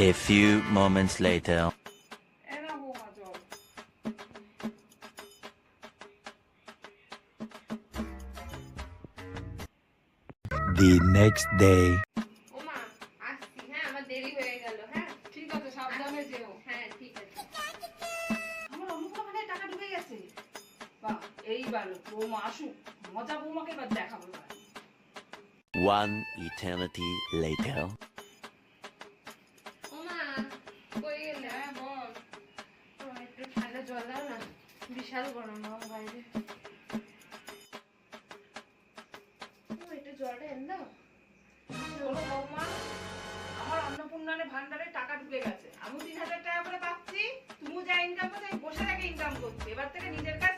A few moments later. এনা বৌমা জল। The next day. ওমা আসছি, হ্যাঁ আমার দেরি হয়ে গেল। হ্যাঁ ঠিক আছে, সাবধানে যেও। হ্যাঁ ঠিক আছে। আমার অন্নপূর্ণার টাকা ঢুকে গেছে। বাহ, এইবার বৌমা আসুক, মজা বৌমাকে এবার দেখাবো এবার। One eternity later. ওমা কই গেলে? হ্যাঁ বল। আমার একটু ঠান্ডা জল দাও না, বিশাল গরম আমার বাইরে। একটু জলটা এনে দাও। বলো বৌমা, আমার অন্নপূর্ণার ভান্ডারে টাকা ঢুকে গেছে। আমি 3,000 টাকা করে পাচ্ছি, তুমি যা ইনকাম করছো আমি বসে থেকে ইনকাম করছি। এবার থেকে নিজের কাজ